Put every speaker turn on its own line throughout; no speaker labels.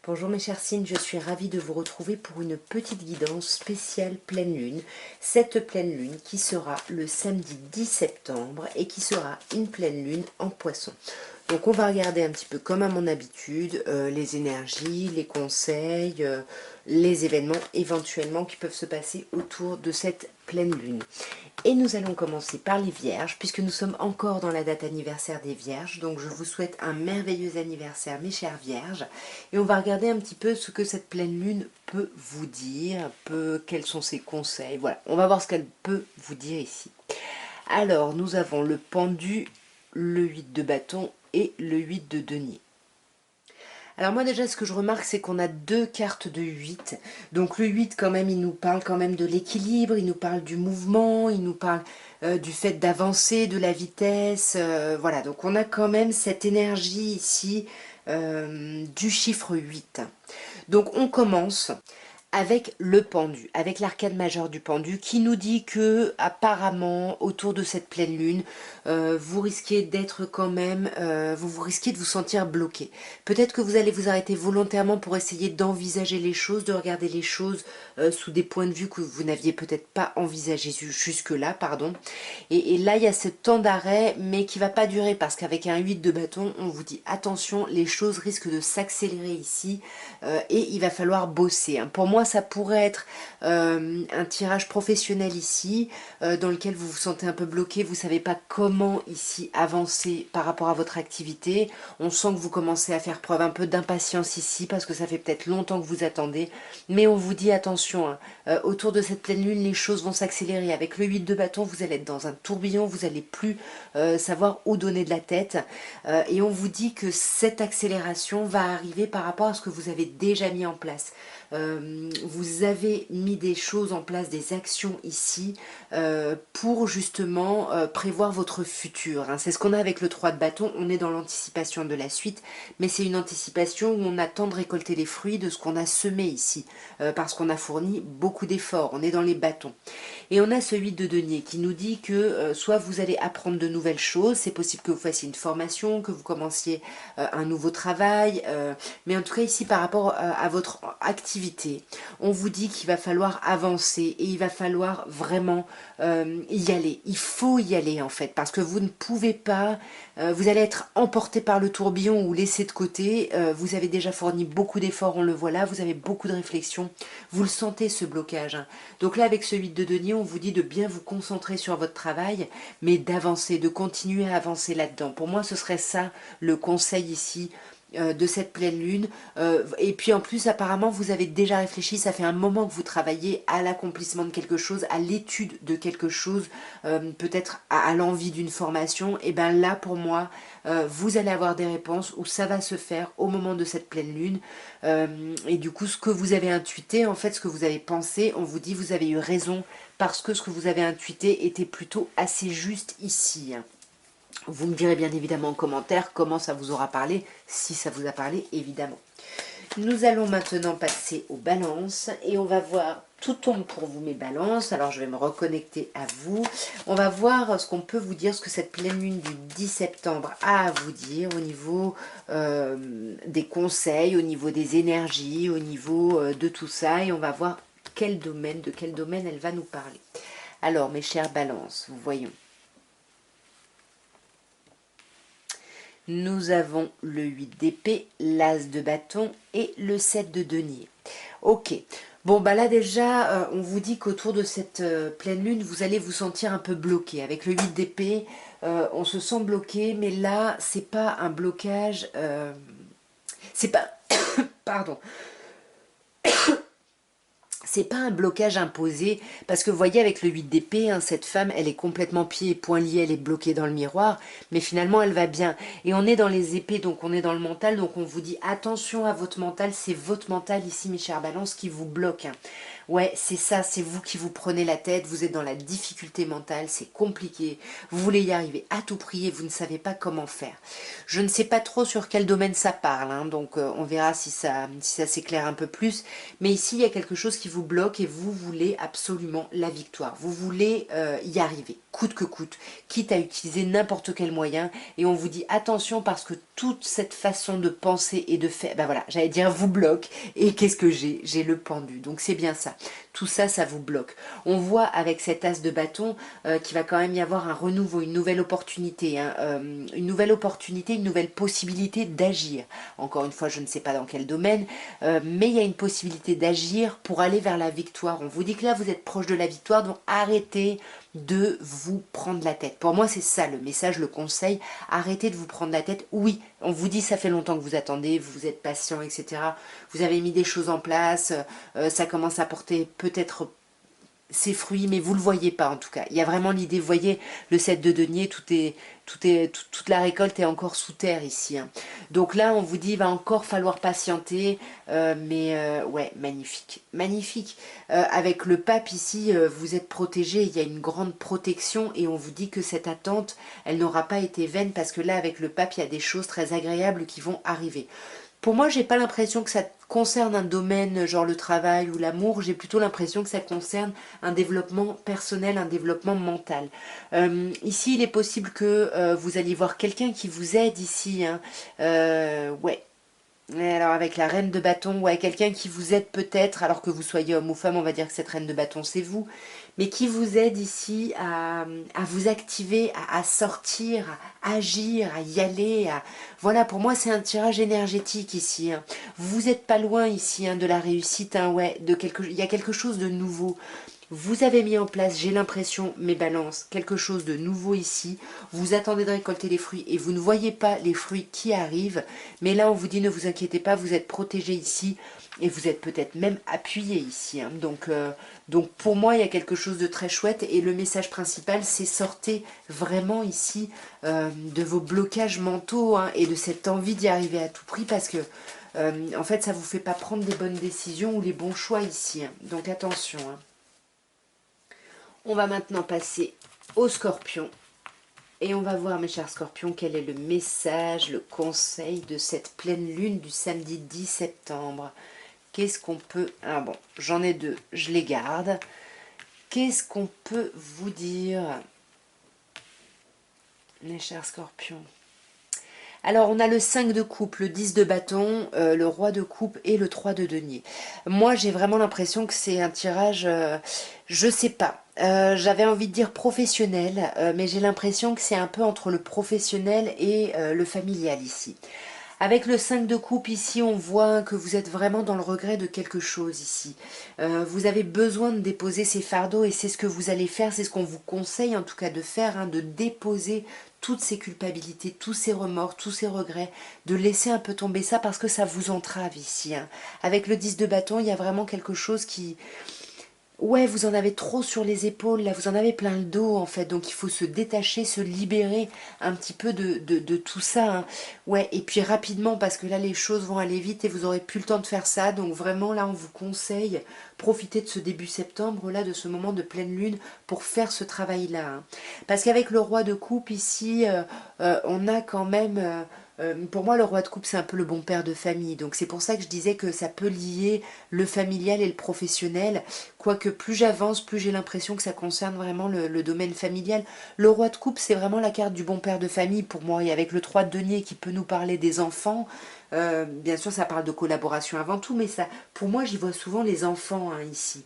Bonjour mes chers signes, je suis ravie de vous retrouver pour une petite guidance spéciale pleine lune. Cette pleine lune qui sera le samedi 10 septembre et qui sera une pleine lune en poisson. Donc on va regarder un petit peu comme à mon habitude les énergies, les conseils, les événements éventuellement qui peuvent se passer autour de cette pleine lune. Et nous allons commencer par les Vierges, puisque nous sommes encore dans la date anniversaire des Vierges. Donc je vous souhaite un merveilleux anniversaire, mes chères Vierges. Et on va regarder un petit peu ce que cette pleine lune peut vous dire, quels sont ses conseils. Voilà, on va voir ce qu'elle peut vous dire ici. Alors, nous avons le pendu, le 8 de bâton et le 8 de denier. Alors moi déjà ce que je remarque c'est qu'on a deux cartes de 8. Donc le 8 quand même il nous parle quand même de l'équilibre, il nous parle du mouvement, il nous parle du fait d'avancer, de la vitesse. Voilà, donc on a quand même cette énergie ici du chiffre 8. Donc on commence avec le pendu, avec l'arcane majeure du pendu qui nous dit que apparemment autour de cette pleine lune vous risquez d'être quand même, vous risquez de vous sentir bloqué. Peut-être que vous allez vous arrêter volontairement pour essayer d'envisager les choses, de regarder les choses sous des points de vue que vous n'aviez peut-être pas envisagé jusque-là, pardon. Et là il y a ce temps d'arrêt mais qui va pas durer parce qu'avec un 8 de bâton on vous dit attention, les choses risquent de s'accélérer ici et il va falloir bosser. Pour moi ça pourrait être un tirage professionnel ici dans lequel vous vous sentez un peu bloqué, vous savez pas comment ici avancer par rapport à votre activité. On sent que vous commencez à faire preuve un peu d'impatience ici parce que ça fait peut-être longtemps que vous attendez, mais on vous dit attention, autour de cette pleine lune les choses vont s'accélérer. Avec le 8 de bâton vous allez être dans un tourbillon, vous n'allez plus savoir où donner de la tête et on vous dit que cette accélération va arriver par rapport à ce que vous avez déjà mis en place. Vous avez mis des choses en place, des actions ici pour justement prévoir votre futur. C'est ce qu'on a avec le 3 de bâton, on est dans l'anticipation de la suite, mais c'est une anticipation où on attend de récolter les fruits de ce qu'on a semé ici, parce qu'on a fourni beaucoup d'efforts, on est dans les bâtons. Et on a ce 8 de denier qui nous dit que soit vous allez apprendre de nouvelles choses, c'est possible que vous fassiez une formation, que vous commenciez un nouveau travail, mais en tout cas ici par rapport à votre activité, on vous dit qu'il va falloir avancer et il va falloir vraiment y aller. Il faut y aller en fait parce que vous ne pouvez pas, vous allez être emporté par le tourbillon ou laissé de côté. Vous avez déjà fourni beaucoup d'efforts, on le voit là, vous avez beaucoup de réflexion, vous le sentez ce blocage. Donc là avec ce 8 de denier, on vous dit de bien vous concentrer sur votre travail, mais d'avancer, de continuer à avancer là-dedans. Pour moi ce serait ça le conseil ici de cette pleine lune. Et puis en plus apparemment vous avez déjà réfléchi, ça fait un moment que vous travaillez à l'accomplissement de quelque chose, à l'étude de quelque chose, peut-être à l'envie d'une formation. Et bien là pour moi vous allez avoir des réponses où ça va se faire au moment de cette pleine lune, et du coup ce que vous avez intuité, en fait ce que vous avez pensé, on vous dit vous avez eu raison parce que ce que vous avez intuité était plutôt assez juste ici. Vous me direz bien évidemment en commentaire comment ça vous aura parlé, si ça vous a parlé évidemment. Nous allons maintenant passer aux balances et on va voir, tout tombe pour vous mes balances. Alors je vais me reconnecter à vous. On va voir ce qu'on peut vous dire, ce que cette pleine lune du 10 septembre a à vous dire au niveau des conseils, au niveau des énergies, au niveau de tout ça. Et on va voir de quel domaine elle va nous parler. Alors mes chères balances, vous voyons. Nous avons le 8 d'épée, l'as de bâton et le 7 de denier. Ok, bon bah là déjà, on vous dit qu'autour de cette pleine lune, vous allez vous sentir un peu bloqué. Avec le 8 d'épée, on se sent bloqué, mais là, c'est pas un blocage, c'est pas, pardon, c'est pas un blocage imposé, parce que vous voyez avec le 8 d'épée, cette femme, elle est complètement pieds et poings liés, elle est bloquée dans le miroir, mais finalement elle va bien. Et on est dans les épées, donc on est dans le mental, donc on vous dit attention à votre mental, c'est votre mental ici mes chères balances qui vous bloque. Ouais, c'est ça, c'est vous qui vous prenez la tête, vous êtes dans la difficulté mentale, c'est compliqué, vous voulez y arriver à tout prix et vous ne savez pas comment faire. Je ne sais pas trop sur quel domaine ça parle, donc on verra si ça s'éclaire un peu plus, mais ici il y a quelque chose qui vous bloque et vous voulez absolument la victoire, vous voulez y arriver, coûte que coûte, quitte à utiliser n'importe quel moyen. Et on vous dit attention parce que toute cette façon de penser et de faire, ben voilà, j'allais dire vous bloque. Et qu'est-ce que j'ai? J'ai le pendu. Donc c'est bien ça. Tout ça, ça vous bloque. On voit avec cet as de bâton qu'il va quand même y avoir un renouveau, une nouvelle opportunité, hein, une nouvelle opportunité, une nouvelle possibilité d'agir. Encore une fois, je ne sais pas dans quel domaine, mais il y a une possibilité d'agir pour aller vers la victoire. On vous dit que là, vous êtes proche de la victoire, donc arrêtez de vous prendre la tête. Pour moi, c'est ça le message, le conseil. Arrêtez de vous prendre la tête. Oui, on vous dit ça fait longtemps que vous attendez, vous êtes patient, etc. Vous avez mis des choses en place, ça commence à porter peut-être ses fruits, mais vous le voyez pas en tout cas. Il y a vraiment l'idée, vous voyez, le 7 de denier, toute la récolte est encore sous terre ici, hein. Donc là, on vous dit, il va encore falloir patienter, ouais, magnifique, magnifique. Avec le pape ici, vous êtes protégé, il y a une grande protection et on vous dit que cette attente, elle n'aura pas été vaine parce que là, avec le pape, il y a des choses très agréables qui vont arriver. Pour moi, j'ai pas l'impression que ça concerne un domaine genre le travail ou l'amour, j'ai plutôt l'impression que ça concerne un développement personnel, un développement mental. Ici, il est possible que vous alliez voir quelqu'un qui vous aide ici, hein. Ouais. Et alors avec la reine de bâton, ouais, quelqu'un qui vous aide peut-être, alors que vous soyez homme ou femme, on va dire que cette reine de bâton c'est vous, mais qui vous aide ici à vous activer, à sortir, à agir, à y aller. Voilà, pour moi c'est un tirage énergétique ici, hein. Vous n'êtes pas loin ici, hein, de la réussite, hein, ouais, il y a quelque chose de nouveau. Vous avez mis en place, j'ai l'impression, mes balances, quelque chose de nouveau ici. Vous attendez de récolter les fruits et vous ne voyez pas les fruits qui arrivent. Mais là, on vous dit, ne vous inquiétez pas, vous êtes protégé ici et vous êtes peut-être même appuyé ici, hein. Donc pour moi, il y a quelque chose de très chouette et le message principal, c'est sortez vraiment ici de vos blocages mentaux, hein, et de cette envie d'y arriver à tout prix parce que en fait, ça ne vous fait pas prendre des bonnes décisions ou les bons choix ici, hein. Donc attention, hein. On va maintenant passer au scorpion. Et on va voir, mes chers scorpions, quel est le message, le conseil de cette pleine lune du samedi 10 septembre. Qu'est-ce qu'on peut... Ah bon, j'en ai deux, je les garde. Qu'est-ce qu'on peut vous dire, mes chers scorpions? Alors, on a le 5 de coupe, le 10 de bâton, le roi de coupe et le 3 de denier. Moi, j'ai vraiment l'impression que c'est un tirage, je sais pas. J'avais envie de dire professionnel, mais j'ai l'impression que c'est un peu entre le professionnel et le familial ici. Avec le 5 de coupe ici, on voit que vous êtes vraiment dans le regret de quelque chose ici. Vous avez besoin de déposer ces fardeaux et c'est ce que vous allez faire, c'est ce qu'on vous conseille en tout cas de faire, hein, de déposer toutes ces culpabilités, tous ces remords, tous ces regrets, de laisser un peu tomber ça parce que ça vous entrave ici, hein. Avec le 10 de bâton, il y a vraiment quelque chose qui... Ouais, vous en avez trop sur les épaules, là, vous en avez plein le dos, en fait. Donc, il faut se détacher, se libérer un petit peu de tout ça, hein. Ouais, et puis rapidement, parce que là, les choses vont aller vite et vous n'aurez plus le temps de faire ça. Donc, vraiment, là, on vous conseille, profitez de ce début septembre, là, de ce moment de pleine lune, pour faire ce travail-là, hein. Parce qu'avec le roi de coupe, ici, on a quand même... pour moi, le roi de coupe, c'est un peu le bon père de famille. Donc, c'est pour ça que je disais que ça peut lier le familial et le professionnel. Quoique plus j'avance, plus j'ai l'impression que ça concerne vraiment le domaine familial. Le roi de coupe, c'est vraiment la carte du bon père de famille pour moi. Et avec le 3 de denier qui peut nous parler des enfants, bien sûr ça parle de collaboration avant tout, mais ça, pour moi j'y vois souvent les enfants, hein, ici.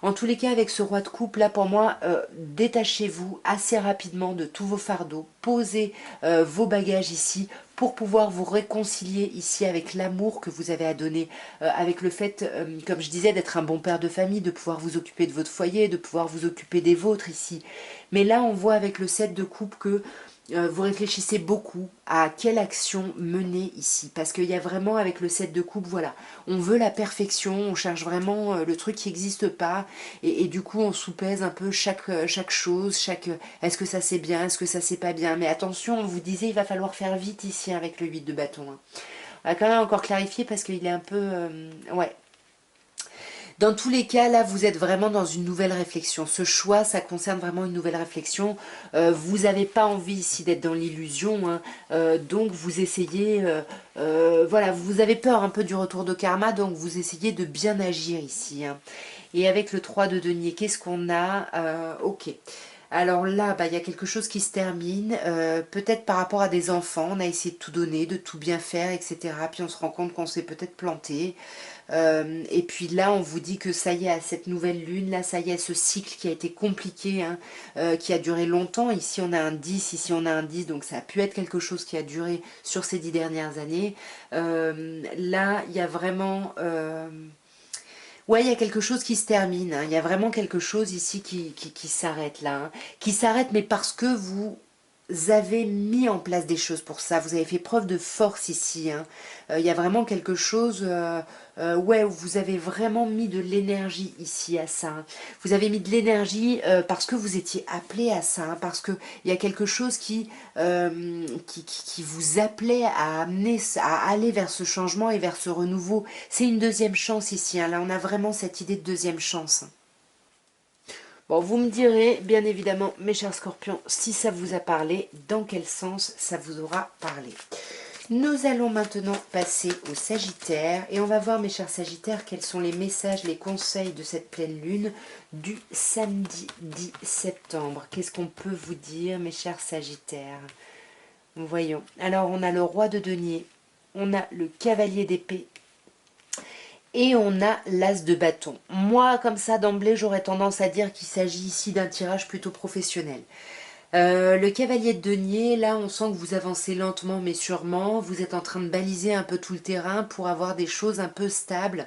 En tous les cas, avec ce roi de coupe, là pour moi, détachez-vous assez rapidement de tous vos fardeaux, posez vos bagages ici, pour pouvoir vous réconcilier ici avec l'amour que vous avez à donner, avec le fait, comme je disais, d'être un bon père de famille, de pouvoir vous occuper de votre foyer, de pouvoir vous occuper des vôtres ici. Mais là, on voit avec le 7 de coupe que vous réfléchissez beaucoup à quelle action mener ici. Parce qu'il y a vraiment, avec le 7 de coupe, voilà, on veut la perfection, on cherche vraiment le truc qui n'existe pas. Et du coup, on soupèse un peu chaque chose, est-ce que ça c'est bien, est-ce que ça c'est pas bien. Mais attention, on vous disait, il va falloir faire vite ici avec le 8 de bâton, hein. On va quand même encore clarifier parce qu'il est un peu... ouais. Dans tous les cas, là, vous êtes vraiment dans une nouvelle réflexion. Ce choix, ça concerne vraiment une nouvelle réflexion. Vous n'avez pas envie ici d'être dans l'illusion, hein. Donc vous essayez... voilà, vous avez peur un peu du retour de karma, donc vous essayez de bien agir ici, hein. Et avec le 3 de denier, qu'est-ce qu'on a? Ok. Alors là, bah, il y a quelque chose qui se termine, peut-être par rapport à des enfants, on a essayé de tout donner, de tout bien faire, etc. Puis on se rend compte qu'on s'est peut-être planté. Et puis là, on vous dit que ça y est, à cette nouvelle lune, là, ça y est, ce cycle qui a été compliqué, hein, qui a duré longtemps. Ici, on a un 10, ici, on a un 10, donc ça a pu être quelque chose qui a duré sur ces 10 dernières années. Là, il y a vraiment... ouais, il y a quelque chose qui se termine, hein. Il y a vraiment quelque chose ici qui s'arrête là, hein. Qui s'arrête, mais parce que vous avez mis en place des choses pour ça. Vous avez fait preuve de force ici, hein. Il y a vraiment quelque chose, ouais, où vous avez vraiment mis de l'énergie ici à ça, hein. Vous avez mis de l'énergie parce que vous étiez appelé à ça, hein, parce qu'il y a quelque chose qui vous appelait à amener, à aller vers ce changement et vers ce renouveau. C'est une deuxième chance ici, hein. Là, on a vraiment cette idée de deuxième chance. Bon, vous me direz, bien évidemment, mes chers scorpions, si ça vous a parlé, dans quel sens ça vous aura parlé. Nous allons maintenant passer au Sagittaire et on va voir, mes chers Sagittaires, quels sont les messages, les conseils de cette pleine lune du samedi 10 septembre. Qu'est-ce qu'on peut vous dire, mes chers Sagittaires? Voyons. Alors, on a le roi de denier, on a le cavalier d'épée et on a l'as de bâton. Moi, comme ça, d'emblée, j'aurais tendance à dire qu'il s'agit ici d'un tirage plutôt professionnel. Le cavalier de denier, là, on sent que vous avancez lentement mais sûrement. Vous êtes en train de baliser un peu tout le terrain pour avoir des choses un peu stables.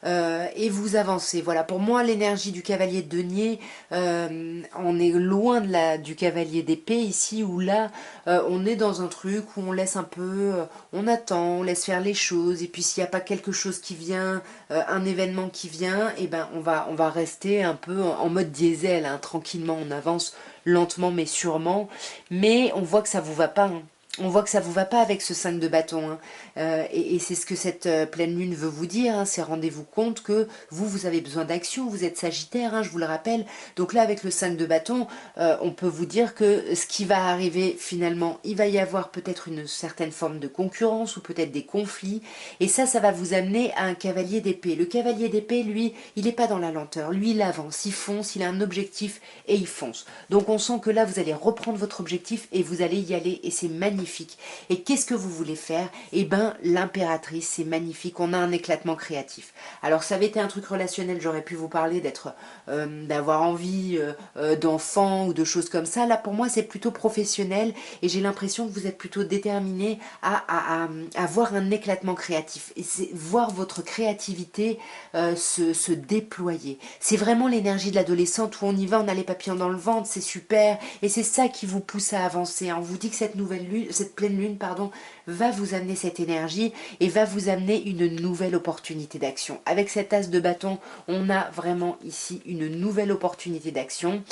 Et vous avancez. Voilà, pour moi, l'énergie du cavalier de denier, on est loin du cavalier d'épée ici, où là, on est dans un truc où on laisse un peu, on attend, on laisse faire les choses, et puis s'il n'y a pas quelque chose qui vient, un événement qui vient, et ben on va rester un peu en mode diesel, hein, tranquillement, on avance lentement mais sûrement, mais on voit que ça vous va pas, hein. On voit que ça vous va pas avec ce 5 de bâton, hein. Et c'est ce que cette pleine lune veut vous dire, hein, c'est rendez-vous compte que vous avez besoin d'action, vous êtes Sagittaire, hein, je vous le rappelle. Donc là, avec le 5 de bâton, on peut vous dire que ce qui va arriver finalement, il va y avoir peut-être une certaine forme de concurrence ou peut-être des conflits. Et ça va vous amener à un cavalier d'épée. Le cavalier d'épée, lui, il n'est pas dans la lenteur. Lui, il avance, il fonce, il a un objectif et il fonce. Donc on sent que là, vous allez reprendre votre objectif et vous allez y aller et c'est magnifique. Et qu'est-ce que vous voulez faire? Eh ben, l'impératrice, c'est magnifique. On a un éclatement créatif. Alors, ça avait été un truc relationnel. J'aurais pu vous parler d'avoir envie d'enfants ou de choses comme ça. Là, pour moi, c'est plutôt professionnel et j'ai l'impression que vous êtes plutôt déterminé à avoir un éclatement créatif et c'est voir votre créativité se déployer. C'est vraiment l'énergie de l'adolescente où on y va, on a les papillons dans le ventre, c'est super et c'est ça qui vous pousse à avancer. On vous dit que cette nouvelle lune, cette pleine lune, pardon, va vous amener cette énergie et va vous amener une nouvelle opportunité d'action. Avec cet as de bâton, on a vraiment ici une nouvelle opportunité d'action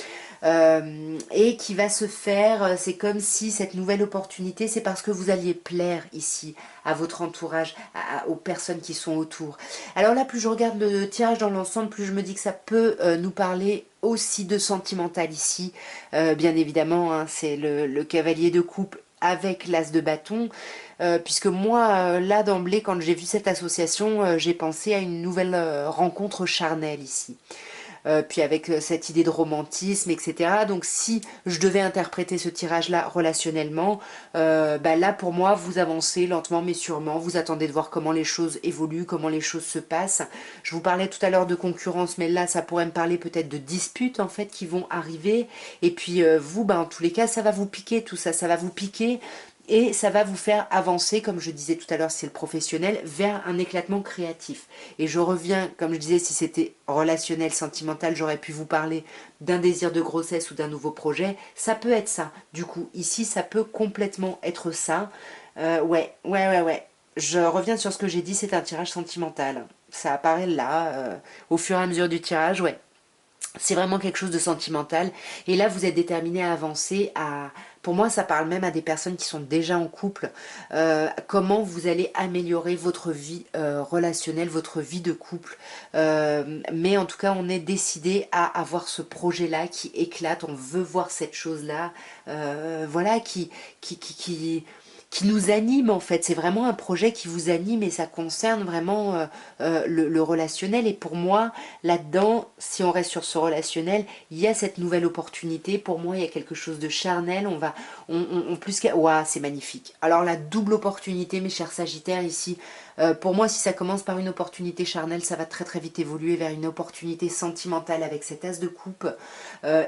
et qui va se faire, c'est comme si cette nouvelle opportunité, c'est parce que vous alliez plaire ici à votre entourage, aux personnes qui sont autour. Alors là, plus je regarde le tirage dans l'ensemble, plus je me dis que ça peut nous parler aussi de sentimental ici. Bien évidemment, hein, c'est le cavalier de coupe avec l'as de bâton, puisque moi, là d'emblée, quand j'ai vu cette association, j'ai pensé à une nouvelle rencontre charnelle ici. Puis avec cette idée de romantisme, etc. Donc si je devais interpréter ce tirage-là relationnellement, bah là pour moi, vous avancez lentement mais sûrement, vous attendez de voir comment les choses évoluent, comment les choses se passent. Je vous parlais tout à l'heure de concurrence, mais là ça pourrait me parler peut-être de disputes en fait qui vont arriver. Et puis vous, bah, en tous les cas, ça va vous piquer tout ça, ça va vous piquer. Et ça va vous faire avancer, comme je disais tout à l'heure, c'est le professionnel, vers un éclatement créatif. Et je reviens, comme je disais, si c'était relationnel, sentimental, j'aurais pu vous parler d'un désir de grossesse ou d'un nouveau projet. Ça peut être ça. Du coup, ici, ça peut complètement être ça. Ouais. Je reviens sur ce que j'ai dit, c'est un tirage sentimental. Ça apparaît là, au fur et à mesure du tirage, ouais. C'est vraiment quelque chose de sentimental. Et là, vous êtes déterminé à avancer. Pour moi, ça parle même à des personnes qui sont déjà en couple. Comment vous allez améliorer votre vie relationnelle, votre vie de couple. Mais en tout cas, on est décidé à avoir ce projet-là qui éclate. On veut voir cette chose-là. Voilà, qui qui nous anime en fait. C'est vraiment un projet qui vous anime et ça concerne vraiment le relationnel. Et pour moi, là-dedans, si on reste sur ce relationnel, il y a cette nouvelle opportunité. Pour moi, il y a quelque chose de charnel. Plus qu'à... Ouah, c'est magnifique. Alors la double opportunité, mes chers Sagittaires, ici, pour moi, si ça commence par une opportunité charnelle, ça va très très vite évoluer vers une opportunité sentimentale avec cet as de coupe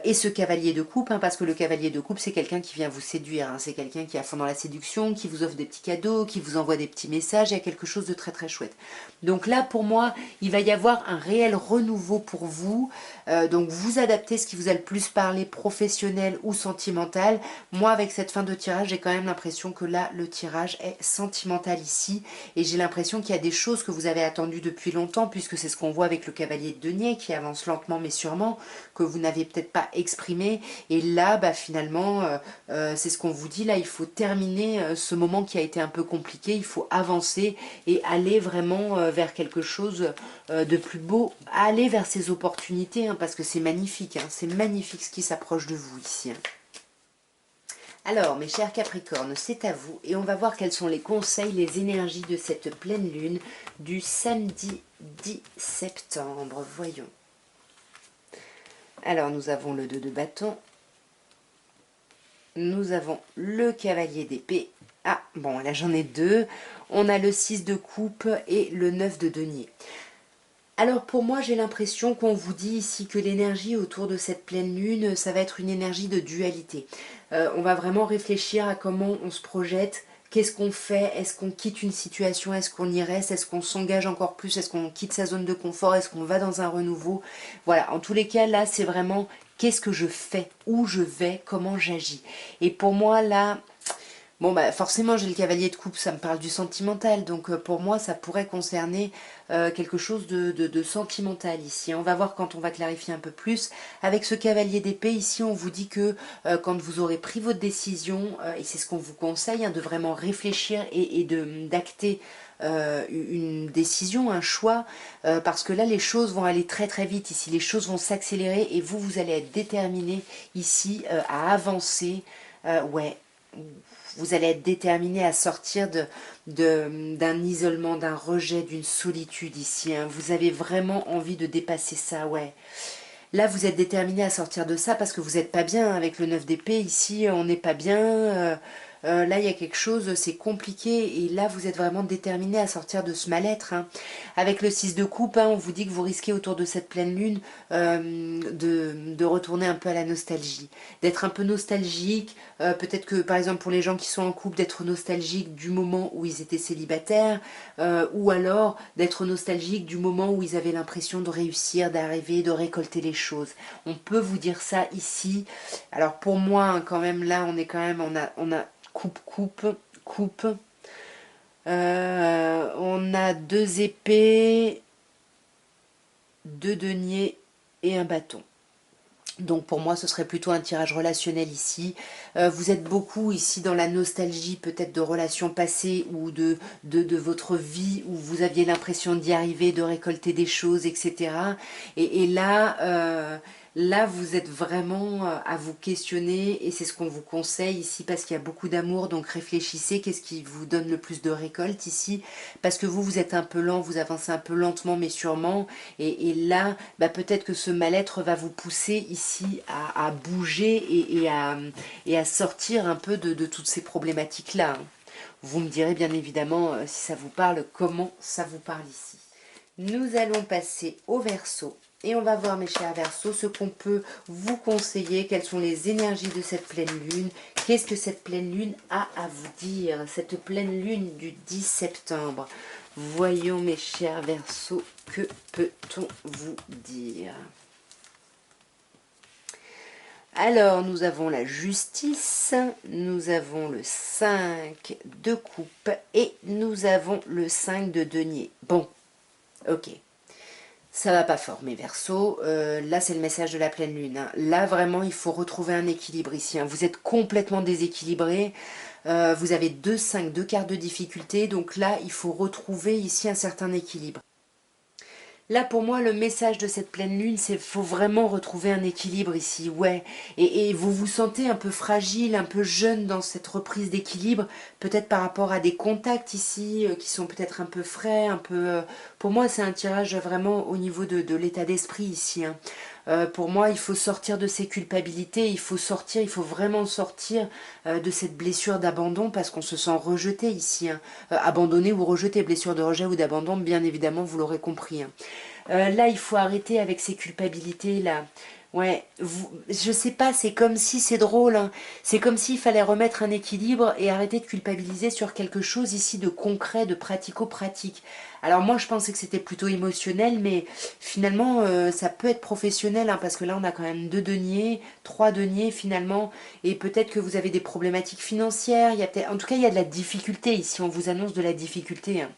et ce cavalier de coupe, hein, parce que le cavalier de coupe, c'est quelqu'un qui vient vous séduire, hein, c'est quelqu'un qui est à fond dans la séduction, qui vous offre des petits cadeaux, qui vous envoie des petits messages, il y a quelque chose de très très chouette. Donc là, pour moi, il va y avoir un réel renouveau pour vous, donc vous adaptez ce qui vous a le plus parlé, professionnel ou sentimental. Moi, avec cette fin de tirage, j'ai quand même l'impression que là, le tirage est sentimental ici, et j'ai l'impression qu'il y a des choses que vous avez attendues depuis longtemps, puisque c'est ce qu'on voit avec le cavalier de denier qui avance lentement mais sûrement, que vous n'avez peut-être pas exprimé. Et là, bah, finalement, c'est ce qu'on vous dit, là, il faut terminer ce moment qui a été un peu compliqué, il faut avancer et aller vraiment vers quelque chose de plus beau, aller vers ces opportunités, hein, parce que c'est magnifique, hein, c'est magnifique ce qui s'approche de vous ici. Hein. Alors, mes chers Capricornes, c'est à vous et on va voir quels sont les conseils, les énergies de cette pleine lune du samedi 10 septembre. Voyons. Alors, nous avons le 2 de bâton, nous avons le cavalier d'épée. Ah, bon, là j'en ai deux. On a le 6 de coupe et le 9 de denier. Alors pour moi, j'ai l'impression qu'on vous dit ici que l'énergie autour de cette pleine lune, ça va être une énergie de dualité. On va vraiment réfléchir à comment on se projette, qu'est-ce qu'on fait, est-ce qu'on quitte une situation, est-ce qu'on y reste, est-ce qu'on s'engage encore plus, est-ce qu'on quitte sa zone de confort, est-ce qu'on va dans un renouveau. Voilà, en tous les cas, là, c'est vraiment qu'est-ce que je fais, où je vais, comment j'agis. Et pour moi, là... Bon, bah forcément, j'ai le cavalier de coupe, ça me parle du sentimental, donc pour moi, ça pourrait concerner quelque chose de sentimental ici. On va voir quand on va clarifier un peu plus. Avec ce cavalier d'épée, ici, on vous dit que quand vous aurez pris votre décision, et c'est ce qu'on vous conseille, hein, de vraiment réfléchir et d'acter une décision, un choix, parce que là, les choses vont aller très très vite ici, les choses vont s'accélérer et vous allez être déterminé ici à avancer, ouais. Vous allez être déterminé à sortir d'un isolement, d'un rejet, d'une solitude ici. Hein. Vous avez vraiment envie de dépasser ça, ouais. Là, vous êtes déterminé à sortir de ça parce que vous n'êtes pas bien avec le 9 d'épée. Ici, on n'est pas bien. Là, il y a quelque chose, c'est compliqué. Et là, vous êtes vraiment déterminé à sortir de ce mal-être. Hein. Avec le 6 de coupe, hein, on vous dit que vous risquez autour de cette pleine lune de retourner un peu à la nostalgie. D'être un peu nostalgique. Peut-être que, par exemple, pour les gens qui sont en couple, d'être nostalgique du moment où ils étaient célibataires. Ou alors d'être nostalgique du moment où ils avaient l'impression de réussir, d'arriver, de récolter les choses. On peut vous dire ça ici. Alors pour moi, hein, quand même, là, on est quand même, on a coupe. On a deux épées, deux deniers et un bâton. Donc pour moi, ce serait plutôt un tirage relationnel ici. Vous êtes beaucoup ici dans la nostalgie peut-être de relations passées ou de votre vie où vous aviez l'impression d'y arriver, de récolter des choses, etc. Et là, là, vous êtes vraiment à vous questionner et c'est ce qu'on vous conseille ici parce qu'il y a beaucoup d'amour. Donc réfléchissez, qu'est-ce qui vous donne le plus de récolte ici? Parce que vous êtes un peu lent, vous avancez un peu lentement mais sûrement. Et là, bah, peut-être que ce mal-être va vous pousser ici à bouger et à sortir un peu de toutes ces problématiques-là. Hein. Vous me direz bien évidemment, si ça vous parle, comment ça vous parle ici. Nous allons passer au Verseau. Et on va voir, mes chers Verseaux, ce qu'on peut vous conseiller, quelles sont les énergies de cette pleine lune, qu'est-ce que cette pleine lune a à vous dire, cette pleine lune du 10 septembre. Voyons, mes chers Verseaux, que peut-on vous dire? Alors, nous avons la justice, nous avons le 5 de coupe et nous avons le 5 de denier. Bon, ok. Ça va pas fort, mes Verseaux. Là, c'est le message de la pleine lune. Hein. Là, vraiment, il faut retrouver un équilibre ici. Hein. Vous êtes complètement déséquilibré. Vous avez deux 5, deux cartes de difficulté. Donc là, il faut retrouver ici un certain équilibre. Là, pour moi, le message de cette pleine lune, c'est qu'il faut vraiment retrouver un équilibre ici, ouais. Et vous vous sentez un peu fragile, un peu jeune dans cette reprise d'équilibre, peut-être par rapport à des contacts ici qui sont peut-être un peu frais, un peu... Pour moi, c'est un tirage vraiment au niveau de l'état d'esprit ici, hein. Pour moi, il faut sortir de ces culpabilités, il faut vraiment sortir de cette blessure d'abandon parce qu'on se sent rejeté ici, hein. Abandonné ou rejeté, blessure de rejet ou d'abandon, bien évidemment, vous l'aurez compris, hein. Là, il faut arrêter avec ces culpabilités là. Ouais, je sais pas, c'est comme si, c'est drôle, hein, c'est comme s'il fallait remettre un équilibre et arrêter de culpabiliser sur quelque chose ici de concret, de pratico-pratique. Alors moi, je pensais que c'était plutôt émotionnel, mais finalement, ça peut être professionnel, hein, parce que là, on a quand même 2 deniers, 3 deniers finalement, et peut-être que vous avez des problématiques financières, il y a peut-être, en tout cas, il y a de la difficulté ici, on vous annonce de la difficulté, hein.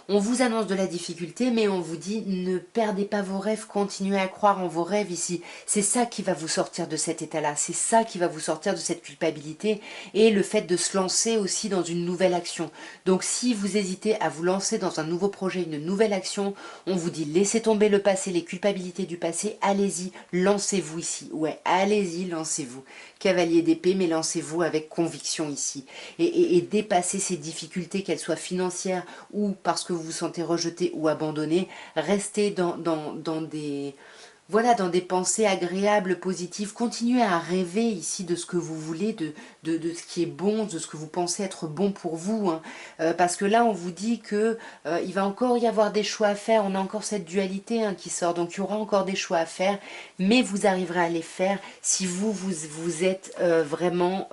On vous annonce de la difficulté, mais on vous dit ne perdez pas vos rêves, continuez à croire en vos rêves ici. C'est ça qui va vous sortir de cet état-là, c'est ça qui va vous sortir de cette culpabilité et le fait de se lancer aussi dans une nouvelle action. Donc si vous hésitez à vous lancer dans un nouveau projet, une nouvelle action, on vous dit laissez tomber le passé, les culpabilités du passé, allez-y, lancez-vous ici. Ouais, allez-y, lancez-vous. Cavalier d'épée, mais lancez-vous avec conviction ici. Et dépassez ces difficultés, qu'elles soient financières ou parce que vous vous sentez rejeté ou abandonné, restez dans des... Voilà, dans des pensées agréables, positives. Continuez à rêver ici de ce que vous voulez, de ce qui est bon, de ce que vous pensez être bon pour vous, hein. Parce que là, on vous dit que il va encore y avoir des choix à faire. On a encore cette dualité, hein, qui sort. Donc, il y aura encore des choix à faire. Mais vous arriverez à les faire si vous êtes vraiment...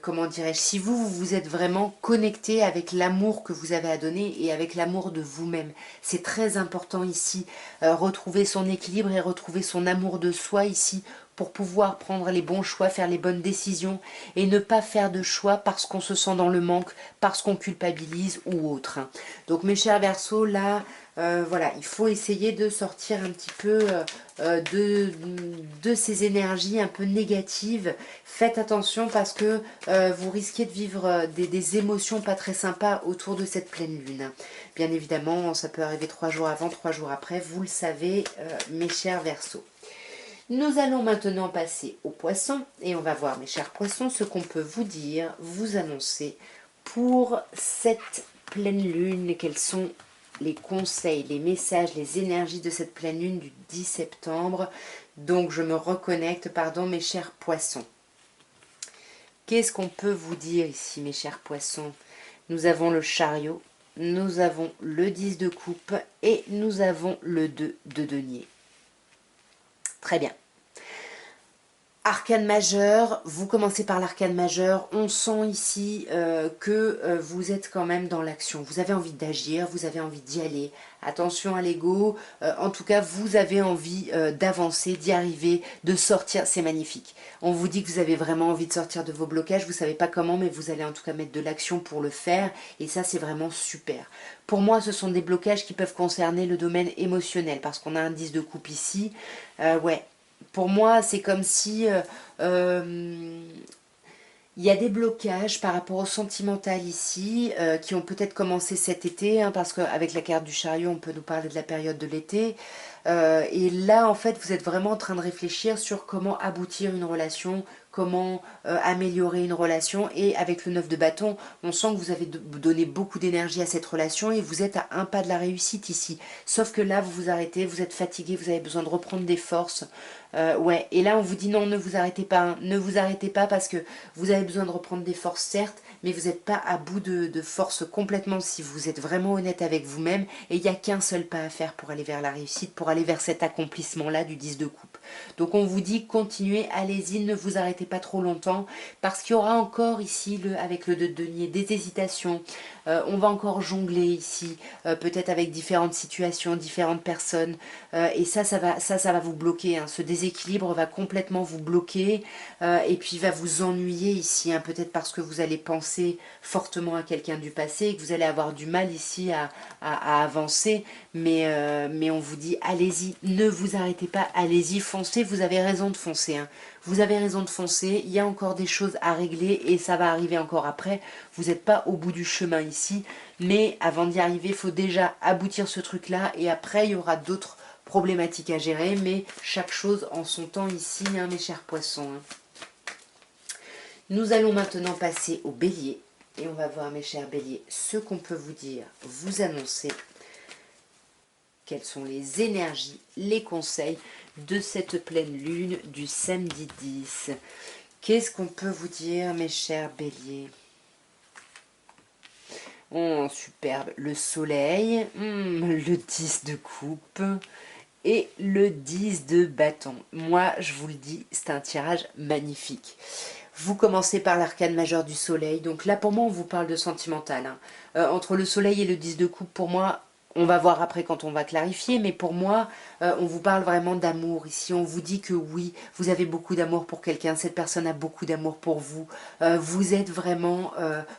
comment dirais-je, si vous êtes vraiment connecté avec l'amour que vous avez à donner et avec l'amour de vous-même. C'est très important ici, retrouver son équilibre et retrouver son amour de soi ici pour pouvoir prendre les bons choix, faire les bonnes décisions et ne pas faire de choix parce qu'on se sent dans le manque, parce qu'on culpabilise ou autre, hein. Donc mes chers Verseaux, là, voilà, il faut essayer de sortir un petit peu de ces énergies un peu négatives. Faites attention parce que vous risquez de vivre des émotions pas très sympas autour de cette pleine lune. Bien évidemment, ça peut arriver 3 jours avant, 3 jours après, vous le savez, mes chers Verseaux. Nous allons maintenant passer aux poissons et on va voir, mes chers poissons, ce qu'on peut vous dire, vous annoncer pour cette pleine lune, quels sont les conseils, les messages, les énergies de cette pleine lune du 10 septembre. Donc je me reconnecte, pardon, mes chers poissons. Qu'est-ce qu'on peut vous dire ici, mes chers poissons? Nous avons le chariot, nous avons le 10 de coupe et nous avons le 2 de denier. Très bien. Arcane majeur, vous commencez par l'arcane majeur, on sent ici que vous êtes quand même dans l'action, vous avez envie d'agir, vous avez envie d'y aller, attention à l'ego, en tout cas vous avez envie d'avancer, d'y arriver, de sortir, c'est magnifique. On vous dit que vous avez vraiment envie de sortir de vos blocages, vous ne savez pas comment, mais vous allez en tout cas mettre de l'action pour le faire, et ça c'est vraiment super. Pour moi ce sont des blocages qui peuvent concerner le domaine émotionnel, parce qu'on a un 10 de coupe ici, ouais. Pour moi, c'est comme si il y a des blocages par rapport au sentimental ici qui ont peut-être commencé cet été, hein, parce qu'avec la carte du chariot, on peut nous parler de la période de l'été. Et là, en fait, vous êtes vraiment en train de réfléchir sur comment aboutir une relation, comment améliorer une relation. Et avec le 9 de bâton, on sent que vous avez donné beaucoup d'énergie à cette relation et vous êtes à un pas de la réussite ici. Sauf que là, vous vous arrêtez, vous êtes fatigué, vous avez besoin de reprendre des forces. Ouais, et là on vous dit non, ne vous arrêtez pas, hein, ne vous arrêtez pas parce que vous avez besoin de reprendre des forces certes, mais vous n'êtes pas à bout de force complètement si vous êtes vraiment honnête avec vous-même et il n'y a qu'un seul pas à faire pour aller vers la réussite, pour aller vers cet accomplissement-là du 10 de coupe. Donc on vous dit continuez, allez-y, ne vous arrêtez pas trop longtemps parce qu'il y aura encore ici, avec le 2 de denier, des hésitations, on va encore jongler ici, peut-être avec différentes situations, différentes personnes, et ça va vous bloquer, hein. Ce déséquilibre va complètement vous bloquer et puis va vous ennuyer ici, hein, peut-être parce que vous allez penser fortement à quelqu'un du passé et que vous allez avoir du mal ici à avancer, mais on vous dit allez-y, ne vous arrêtez pas, allez-y, foncez, vous avez raison de foncer, hein. vous avez raison de foncer, il y a encore des choses à régler et ça va arriver encore après. Vous n'êtes pas au bout du chemin ici, mais avant d'y arriver, il faut déjà aboutir ce truc-là et après, il y aura d'autres problématiques à gérer, mais chaque chose en son temps ici, hein, mes chers poissons. Hein. Nous allons maintenant passer au bélier et on va voir, mes chers béliers, ce qu'on peut vous dire, vous annoncer. Quelles sont les énergies, les conseils de cette pleine lune du samedi 10. Qu'est-ce qu'on peut vous dire, mes chers béliers? Oh, superbe. Le soleil, le 10 de coupe et le 10 de bâton. Moi, je vous le dis, c'est un tirage magnifique. Vous commencez par l'arcane majeur du soleil. Donc là, pour moi, on vous parle de sentimental. Hein. Entre le soleil et le 10 de coupe, pour moi, on va voir après quand on va clarifier, mais pour moi, on vous parle vraiment d'amour ici. On vous dit que oui, vous avez beaucoup d'amour pour quelqu'un, cette personne a beaucoup d'amour pour vous. Vous êtes vraiment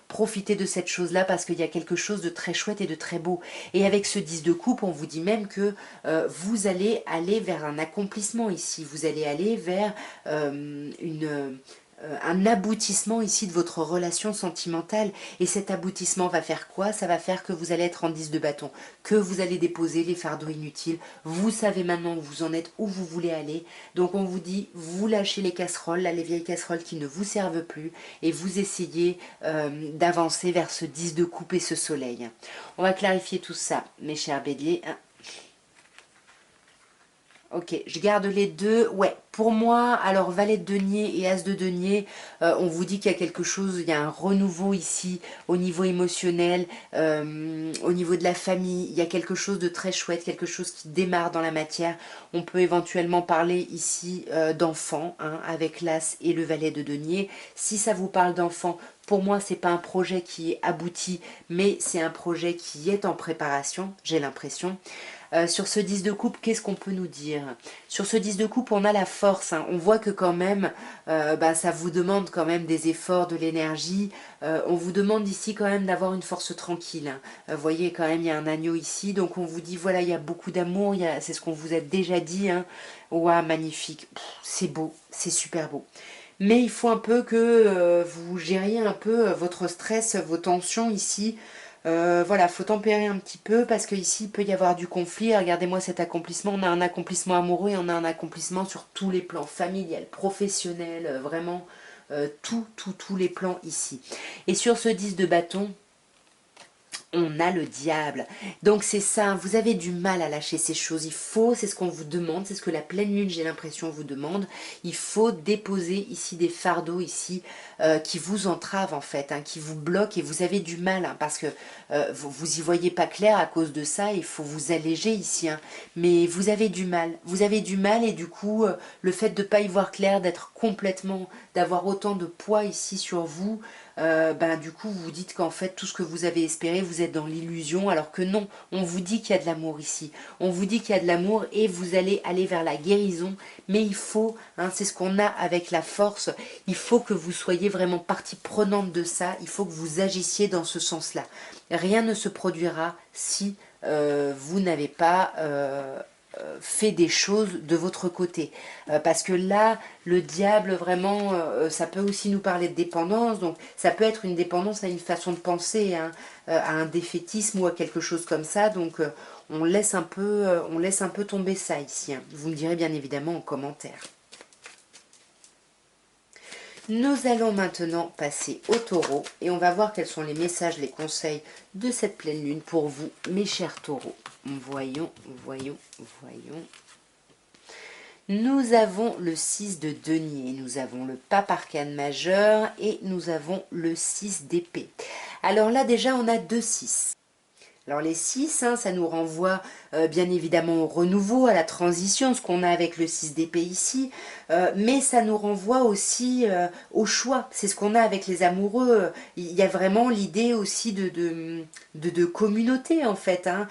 profitez de cette chose-là parce qu'il y a quelque chose de très chouette et de très beau. Et avec ce 10 de coupe, on vous dit même que vous allez aller vers un accomplissement ici. Vous allez aller vers un aboutissement ici de votre relation sentimentale. Et cet aboutissement va faire quoi? Ça va faire que vous allez être en 10 de bâton, que vous allez déposer les fardeaux inutiles. Vous savez maintenant où vous en êtes, où vous voulez aller. Donc on vous dit, vous lâchez les casseroles, là, les vieilles casseroles qui ne vous servent plus, et vous essayez d'avancer vers ce 10 de coupe et ce soleil. On va clarifier tout ça, mes chers béliers. Ok, je garde les deux. Ouais, pour moi, alors valet de denier et as de denier, on vous dit qu'il y a quelque chose, il y a un renouveau ici au niveau émotionnel, au niveau de la famille. Il y a quelque chose de très chouette, quelque chose qui démarre dans la matière. On peut éventuellement parler ici d'enfants, hein, avec l'as et le valet de denier. Si ça vous parle d'enfants, pour moi, c'est pas un projet qui est abouti, mais c'est un projet qui est en préparation, j'ai l'impression. Sur ce 10 de coupe, qu'est-ce qu'on peut nous dire? Sur ce 10 de coupe, on a la force. Hein. On voit que quand même, ça vous demande quand même des efforts, de l'énergie. On vous demande ici quand même d'avoir une force tranquille. Hein. Vous voyez, quand même, il y a un agneau ici. Donc on vous dit, voilà, il y a beaucoup d'amour. C'est ce qu'on vous a déjà dit. Hein. Ouah, magnifique. C'est beau, c'est super beau. Mais il faut un peu que vous gériez un peu votre stress, vos tensions ici. Voilà, faut tempérer un petit peu parce qu'ici il peut y avoir du conflit. Regardez-moi cet accomplissement, on a un accomplissement amoureux et on a un accomplissement sur tous les plans, familial, professionnel, vraiment tous les plans ici. Et sur ce 10 de bâton, on a le diable. Donc c'est ça, vous avez du mal à lâcher ces choses. Il faut, c'est ce qu'on vous demande, c'est ce que la pleine lune, j'ai l'impression, vous demande. Il faut déposer ici des fardeaux ici qui vous entravent en fait, hein, qui vous bloquent et vous avez du mal hein, parce que vous y voyez pas clair à cause de ça. Il faut vous alléger ici, hein, mais vous avez du mal. Vous avez du mal et du coup, le fait de pas y voir clair, d'être complètement, d'avoir autant de poids ici sur vous, du coup vous dites qu'en fait tout ce que vous avez espéré, vous êtes dans l'illusion, alors que non, on vous dit qu'il y a de l'amour ici, on vous dit qu'il y a de l'amour et vous allez aller vers la guérison, mais il faut, hein, c'est ce qu'on a avec la force, il faut que vous soyez vraiment partie prenante de ça, il faut que vous agissiez dans ce sens-là. Rien ne se produira si vous n'avez pas fait des choses de votre côté. Parce que là, le diable, vraiment, ça peut aussi nous parler de dépendance. Donc, ça peut être une dépendance à une façon de penser, hein, à un défaitisme ou à quelque chose comme ça. Donc, on laisse un peu tomber ça ici. Hein. Vous me direz bien évidemment en commentaire. Nous allons maintenant passer au taureau et on va voir quels sont les messages, les conseils de cette pleine lune pour vous, mes chers taureaux. Voyons. Nous avons le 6 de denier, nous avons le pape arcane majeur et nous avons le 6 d'épée. Alors là déjà on a deux 6. Alors les 6, hein, ça nous renvoie bien évidemment au renouveau, à la transition, ce qu'on a avec le 6 d'épée ici, mais ça nous renvoie aussi au choix, c'est ce qu'on a avec les amoureux. Il y a vraiment l'idée aussi de communauté en fait. Hein.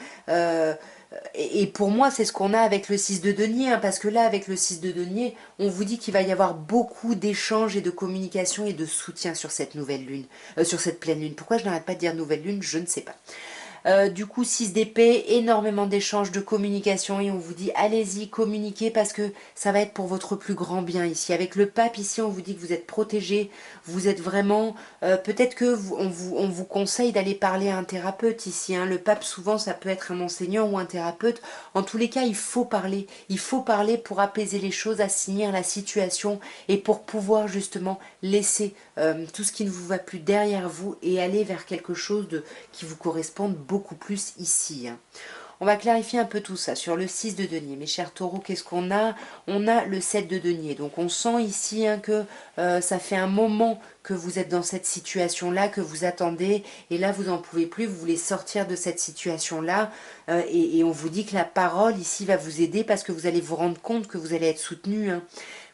Et pour moi, c'est ce qu'on a avec le 6 de denier, hein, parce que là, avec le 6 de denier, on vous dit qu'il va y avoir beaucoup d'échanges et de communication et de soutien sur cette nouvelle lune, sur cette pleine lune. Pourquoi je n'arrête pas de dire nouvelle lune, je ne sais pas. Du coup, 6 d'épée, énormément d'échanges, de communication et on vous dit allez-y, communiquez parce que ça va être pour votre plus grand bien ici. Avec le pape ici, on vous dit que vous êtes protégé, vous êtes vraiment... peut-être que on vous conseille d'aller parler à un thérapeute ici. Hein. Le pape, souvent, ça peut être un enseignant ou un thérapeute. En tous les cas, il faut parler. Il faut parler pour apaiser les choses, assainir la situation et pour pouvoir justement laisser tout ce qui ne vous va plus derrière vous et aller vers quelque chose qui vous corresponde beaucoup plus ici. Hein. On va clarifier un peu tout ça sur le 6 de denier. Mes chers taureaux, qu'est-ce qu'on a? On a le 7 de denier. Donc on sent ici hein, que ça fait un moment que vous êtes dans cette situation-là, que vous attendez, et là vous n'en pouvez plus, vous voulez sortir de cette situation-là, et on vous dit que la parole ici va vous aider parce que vous allez vous rendre compte que vous allez être soutenu. Hein.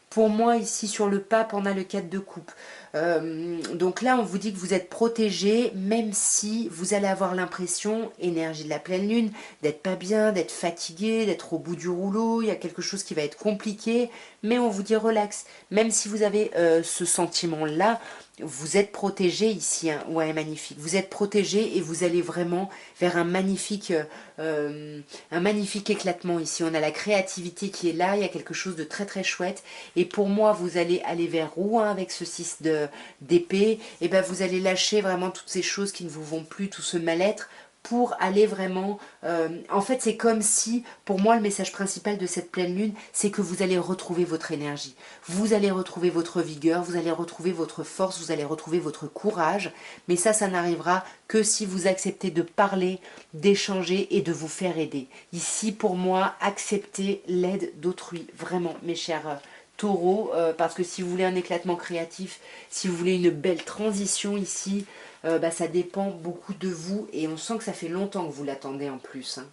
Pour moi, ici sur le pape, on a le 4 de coupe. Donc là, on vous dit que vous êtes protégé, même si vous allez avoir l'impression, énergie de la pleine lune, d'être pas bien, d'être fatigué, d'être au bout du rouleau. Il y a quelque chose qui va être compliqué, mais on vous dit relax. Même si vous avez ce sentiment-là, vous êtes protégé ici. Hein. Ouais, magnifique. Vous êtes protégé et vous allez vraiment vers un magnifique éclatement ici. On a la créativité qui est là, il y a quelque chose de très très chouette. Et pour moi, vous allez aller vers où hein, avec ce 6 d'épée? Et ben vous allez lâcher vraiment toutes ces choses qui ne vous vont plus, tout ce mal-être, pour aller vraiment... en fait, c'est comme si, pour moi, le message principal de cette pleine lune, c'est que vous allez retrouver votre énergie. Vous allez retrouver votre vigueur, vous allez retrouver votre force, vous allez retrouver votre courage. Mais ça n'arrivera que si vous acceptez de parler, d'échanger et de vous faire aider. Ici, pour moi, acceptez l'aide d'autrui. Vraiment, mes chers taureaux, parce que si vous voulez un éclatement créatif, si vous voulez une belle transition ici, ça dépend beaucoup de vous et on sent que ça fait longtemps que vous l'attendez en plus. Hein.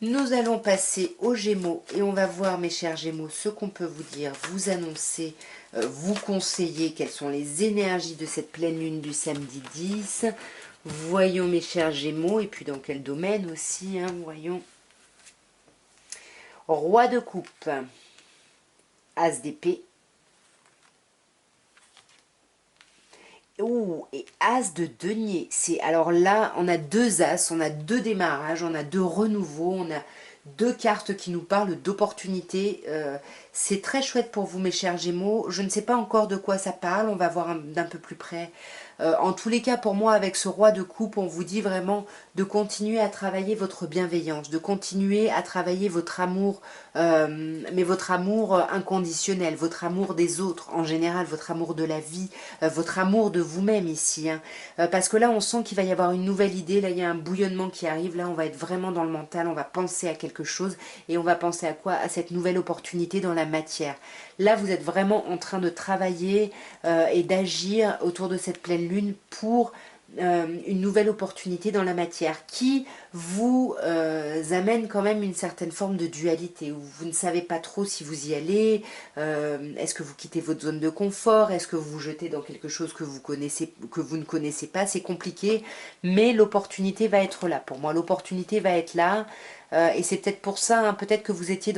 Nous allons passer aux Gémeaux et on va voir mes chers Gémeaux ce qu'on peut vous dire, vous annoncer, vous conseiller quelles sont les énergies de cette pleine lune du samedi 10. Voyons mes chers Gémeaux et puis dans quel domaine aussi, hein, voyons. Roi de coupe, As d'épée, ouh, et As de denier. Alors là, on a deux As, on a deux démarrages, on a deux renouveaux, on a deux cartes qui nous parlent d'opportunités. C'est très chouette pour vous, mes chers Gémeaux. Je ne sais pas encore de quoi ça parle, on va voir d'un peu plus près. En tous les cas, pour moi, avec ce roi de coupe, on vous dit vraiment de continuer à travailler votre bienveillance, de continuer à travailler votre amour, mais votre amour inconditionnel, votre amour des autres en général, votre amour de la vie, votre amour de vous-même ici. Hein. Parce que là, on sent qu'il va y avoir une nouvelle idée, là, il y a un bouillonnement qui arrive, là, on va être vraiment dans le mental, on va penser à quelque chose, et on va penser à quoi? À cette nouvelle opportunité dans la matière. Là, vous êtes vraiment en train de travailler et d'agir autour de cette pleine lune pour une nouvelle opportunité dans la matière qui vous amène quand même une certaine forme de dualité où vous ne savez pas trop si vous y allez, est-ce que vous quittez votre zone de confort, est-ce que vous vous jetez dans quelque chose que vous connaissez, que vous ne connaissez pas, c'est compliqué, mais l'opportunité va être là. Pour moi, l'opportunité va être là et c'est peut-être pour ça, hein, peut-être que vous étiez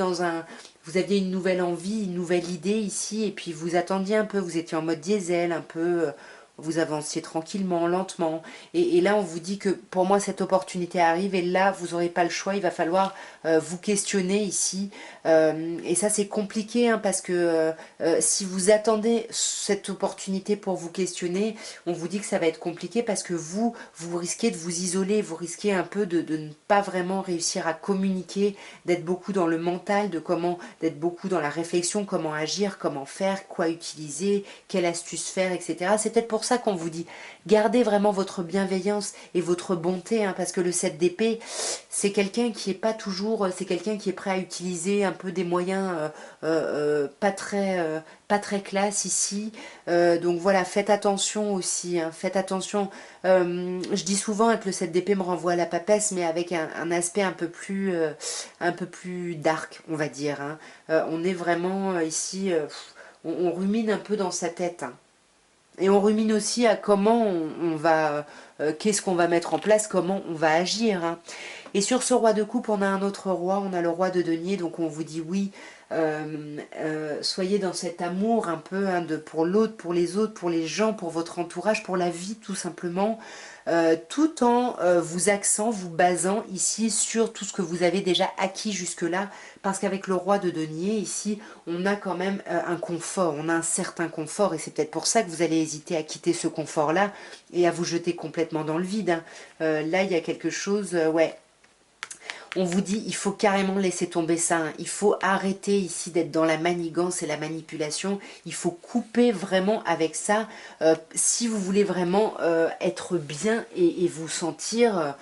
vous aviez une nouvelle envie, une nouvelle idée ici, et puis vous attendiez un peu, vous étiez en mode diesel, un peu, vous avanciez tranquillement, lentement. Et là, on vous dit que pour moi, cette opportunité arrive, et là, vous n'aurez pas le choix, il va falloir vous questionner ici. Et ça, c'est compliqué, hein, parce que si vous attendez cette opportunité pour vous questionner, on vous dit que ça va être compliqué, parce que vous risquez de vous isoler, vous risquez un peu de ne pas vraiment réussir à communiquer, d'être beaucoup dans le mental, d'être beaucoup dans la réflexion, comment agir, comment faire, quoi utiliser, quelle astuce faire, etc. C'est peut-être pour ça qu'on vous dit, gardez vraiment votre bienveillance et votre bonté, hein, parce que le 7 d'épée, c'est quelqu'un qui est pas toujours, c'est quelqu'un qui est prêt à utiliser un peu des moyens pas très classe ici. Donc voilà, faites attention aussi, hein, faites attention. Je dis souvent que le 7 d'épée me renvoie à la papesse, mais avec un aspect un peu plus dark, on va dire. Hein. On est vraiment ici, on rumine un peu dans sa tête. Hein. Et on rumine aussi à comment on va, qu'est-ce qu'on va mettre en place, comment on va agir. Hein. Et sur ce roi de coupe, on a un autre roi, on a le roi de denier, donc on vous dit oui, soyez dans cet amour un peu hein, pour l'autre, pour les autres, pour les gens, pour votre entourage, pour la vie tout simplement. tout en vous basant ici sur tout ce que vous avez déjà acquis jusque-là, parce qu'avec le roi de denier ici, on a quand même un confort, on a un certain confort, et c'est peut-être pour ça que vous allez hésiter à quitter ce confort-là et à vous jeter complètement dans le vide, hein. Là, il y a quelque chose, ouais. On vous dit, il faut carrément laisser tomber ça, hein. Il faut arrêter ici d'être dans la manigance et la manipulation. Il faut couper vraiment avec ça. Si vous voulez vraiment être bien et vous sentir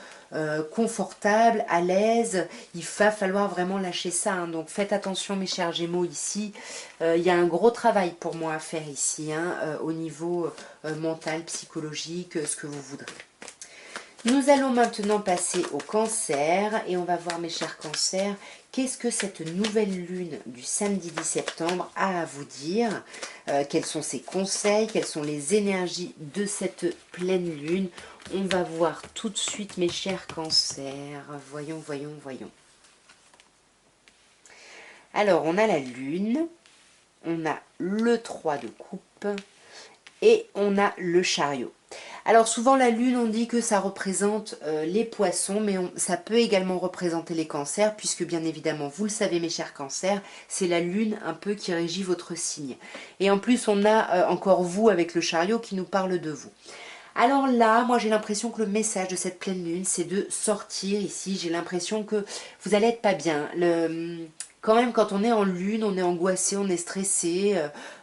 confortable, à l'aise, il va falloir vraiment lâcher ça, hein. Donc faites attention mes chers Gémeaux ici. Il y a un gros travail pour moi à faire ici, hein, au niveau mental, psychologique, ce que vous voudrez. Nous allons maintenant passer au cancer et on va voir mes chers cancers, qu'est-ce que cette nouvelle lune du samedi 10 septembre a à vous dire, quels sont ses conseils, quelles sont les énergies de cette pleine lune. On va voir tout de suite mes chers cancers, voyons, voyons, voyons. Alors on a la lune, on a le 3 de coupe et on a le chariot. Alors souvent la lune on dit que ça représente les poissons, mais ça peut également représenter les cancers, puisque bien évidemment vous le savez mes chers cancers, c'est la lune un peu qui régit votre signe. Et en plus on a encore vous avec le chariot qui nous parle de vous. Alors là, moi j'ai l'impression que le message de cette pleine lune, c'est de sortir ici. J'ai l'impression que vous allez être pas bien. Quand même, quand on est en lune, on est angoissé, on est stressé,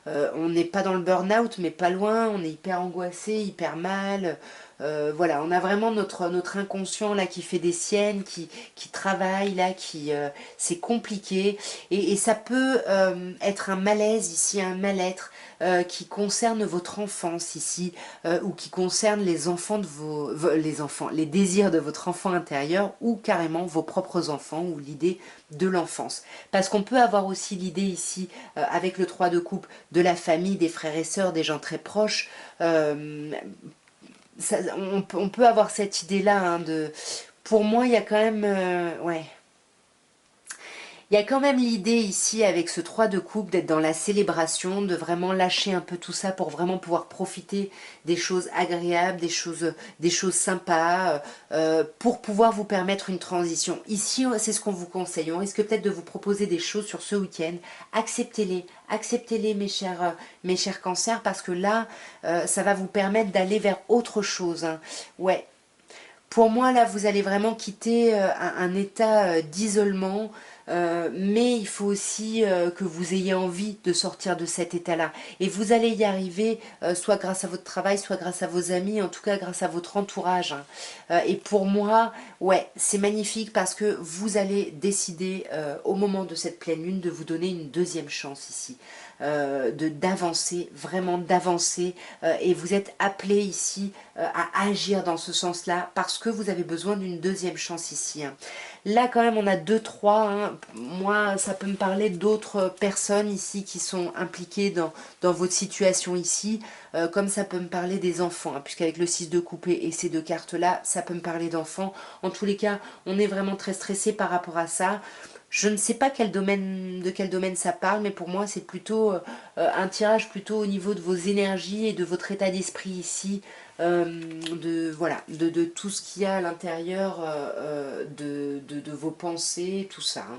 on n'est pas dans le burn-out, mais pas loin, on est hyper angoissé, hyper mal. Voilà, on a vraiment notre inconscient là qui fait des siennes, qui travaille là, c'est compliqué. Et ça peut être un malaise ici, un mal-être qui concerne votre enfance ici, ou qui concerne les enfants de les désirs de votre enfant intérieur, ou carrément vos propres enfants, ou l'idée de l'enfance. Parce qu'on peut avoir aussi l'idée ici, avec le 3 de coupe, de la famille, des frères et sœurs, des gens très proches. On peut avoir cette idée-là, hein, pour moi, il y a quand même... ouais. Il y a quand même l'idée ici, avec ce 3 de coupe, d'être dans la célébration, de vraiment lâcher un peu tout ça pour vraiment pouvoir profiter des choses agréables, des choses sympas, pour pouvoir vous permettre une transition. Ici, c'est ce qu'on vous conseille. On risque peut-être de vous proposer des choses sur ce week-end. Acceptez-les mes chers cancers, parce que là, ça va vous permettre d'aller vers autre chose, hein. Ouais. Pour moi, là, vous allez vraiment quitter un état d'isolement, mais il faut aussi que vous ayez envie de sortir de cet état-là. Et vous allez y arriver, soit grâce à votre travail, soit grâce à vos amis, en tout cas grâce à votre entourage, hein. Et pour moi, ouais, c'est magnifique, parce que vous allez décider au moment de cette pleine lune de vous donner une deuxième chance ici. D'avancer, vraiment d'avancer, et vous êtes appelé ici à agir dans ce sens-là, parce que vous avez besoin d'une deuxième chance ici, hein. Là quand même on a 2-3, hein. Moi ça peut me parler d'autres personnes ici qui sont impliquées dans votre situation ici, comme ça peut me parler des enfants, hein, puisqu'avec le 6 de coupe et ces deux cartes là, ça peut me parler d'enfants. En tous les cas, on est vraiment très stressé par rapport à ça. Je ne sais pas de quel domaine ça parle, mais pour moi c'est plutôt un tirage plutôt au niveau de vos énergies et de votre état d'esprit ici, voilà, de tout ce qu'il y a à l'intérieur de vos pensées, tout ça, hein.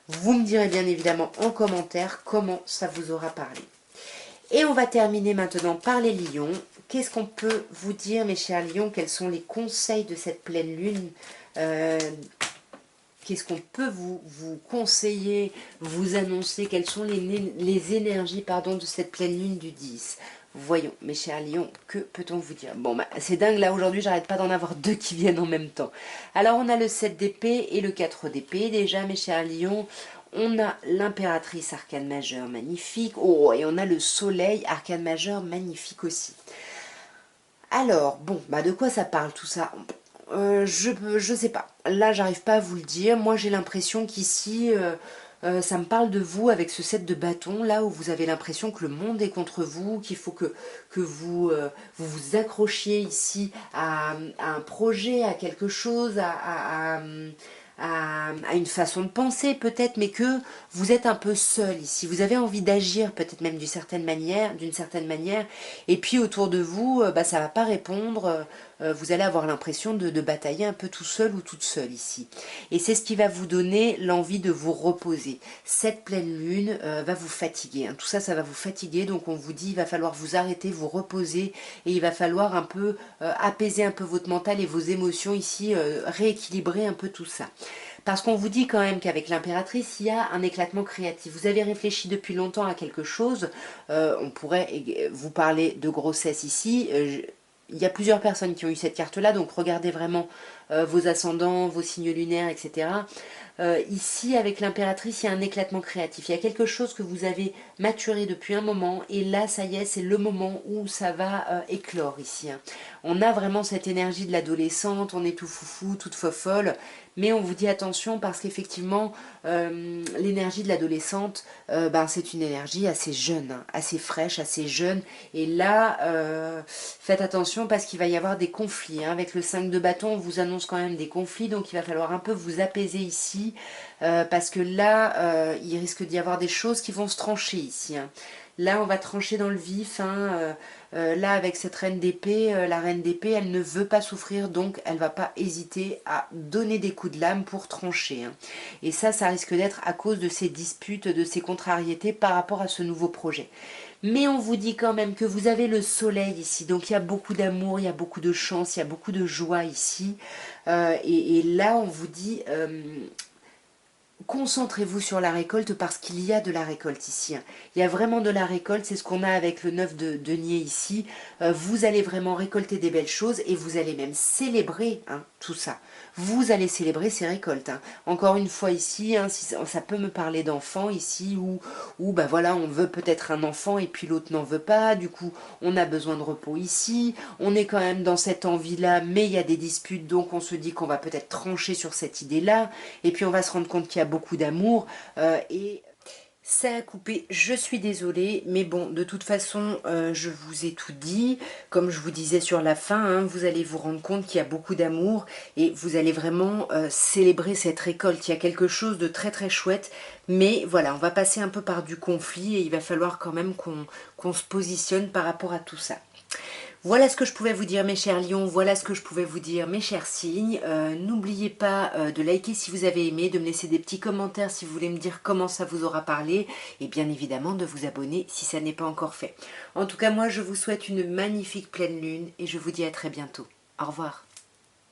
Vous me direz bien évidemment en commentaire comment ça vous aura parlé. Et on va terminer maintenant par les lions. Qu'est-ce qu'on peut vous dire mes chers lions? Quels sont les conseils de cette pleine lune? Qu'est-ce qu'on peut vous conseiller, vous annoncer? Quelles sont les énergies de cette pleine lune du 10? Voyons, mes chers lions, que peut-on vous dire? Bon, bah, c'est dingue, là, aujourd'hui, j'arrête pas d'en avoir deux qui viennent en même temps. Alors, on a le 7 d'épée et le 4 d'épée. Déjà, mes chers lions, on a l'impératrice arcane majeure, magnifique. Oh, et on a le soleil arcane majeur, magnifique aussi. Alors, bon, bah, de quoi ça parle tout ça? Je sais pas. Là, j'arrive pas à vous le dire. Moi, j'ai l'impression qu'ici, ça me parle de vous avec ce 7 de bâton, là où vous avez l'impression que le monde est contre vous, qu'il faut que vous accrochiez ici à un projet, à quelque chose, à une façon de penser peut-être, mais que vous êtes un peu seul ici. Vous avez envie d'agir peut-être même d'une certaine manière, et puis autour de vous, bah, ça va pas répondre. vous allez avoir l'impression de batailler un peu tout seul ou toute seule ici. Et c'est ce qui va vous donner l'envie de vous reposer. Cette pleine lune va vous fatiguer, hein. Tout ça, ça va vous fatiguer, donc on vous dit il va falloir vous arrêter, vous reposer, et il va falloir un peu apaiser un peu votre mental et vos émotions ici, rééquilibrer un peu tout ça. Parce qu'on vous dit quand même qu'avec l'impératrice, il y a un éclatement créatif. Vous avez réfléchi depuis longtemps à quelque chose. On pourrait vous parler de grossesse ici. Il y a plusieurs personnes qui ont eu cette carte-là, donc regardez vraiment vos ascendants, vos signes lunaires, etc. Ici, avec l'impératrice, il y a un éclatement créatif. Il y a quelque chose que vous avez maturé depuis un moment, et là, ça y est, c'est le moment où ça va éclore ici, hein. On a vraiment cette énergie de l'adolescente, on est tout foufou, toute fofolle, mais on vous dit attention parce qu'effectivement, l'énergie de l'adolescente, c'est une énergie assez jeune, hein, assez fraîche, assez jeune. Et là, faites attention parce qu'il va y avoir des conflits, hein. Avec le 5 de bâton, on vous annonce quand même des conflits, donc il va falloir un peu vous apaiser ici, parce que là, il risque d'y avoir des choses qui vont se trancher ici, hein. Là, on va trancher dans le vif, hein. Là, avec cette reine d'épée, la reine d'épée, elle ne veut pas souffrir, donc elle va pas hésiter à donner des coups de lame pour trancher, hein. Et ça risque d'être à cause de ces disputes, de ces contrariétés par rapport à ce nouveau projet. Mais on vous dit quand même que vous avez le soleil ici, donc il y a beaucoup d'amour, il y a beaucoup de chance, il y a beaucoup de joie ici. Et là, on vous dit... concentrez-vous sur la récolte parce qu'il y a de la récolte ici, hein. Il y a vraiment de la récolte, c'est ce qu'on a avec le 9 de denier ici. Vous allez vraiment récolter des belles choses et vous allez même célébrer, hein, tout ça. Vous allez célébrer ces récoltes, hein. Encore une fois ici, hein, si ça peut me parler d'enfants ici, où bah voilà, on veut peut-être un enfant et puis l'autre n'en veut pas, du coup on a besoin de repos ici, on est quand même dans cette envie-là, mais il y a des disputes, donc on se dit qu'on va peut-être trancher sur cette idée-là, et puis on va se rendre compte qu'il y a beaucoup d'amour, et ça a coupé, je suis désolée, mais bon, de toute façon, je vous ai tout dit. Comme je vous disais sur la fin, hein, vous allez vous rendre compte qu'il y a beaucoup d'amour et vous allez vraiment célébrer cette récolte. Il y a quelque chose de très très chouette, mais voilà, on va passer un peu par du conflit et il va falloir quand même qu'on se positionne par rapport à tout ça. Voilà ce que je pouvais vous dire mes chers lions, voilà ce que je pouvais vous dire mes chers signes. N'oubliez pas de liker si vous avez aimé, de me laisser des petits commentaires si vous voulez me dire comment ça vous aura parlé, et bien évidemment de vous abonner si ça n'est pas encore fait. En tout cas, moi je vous souhaite une magnifique pleine lune et je vous dis à très bientôt. Au revoir.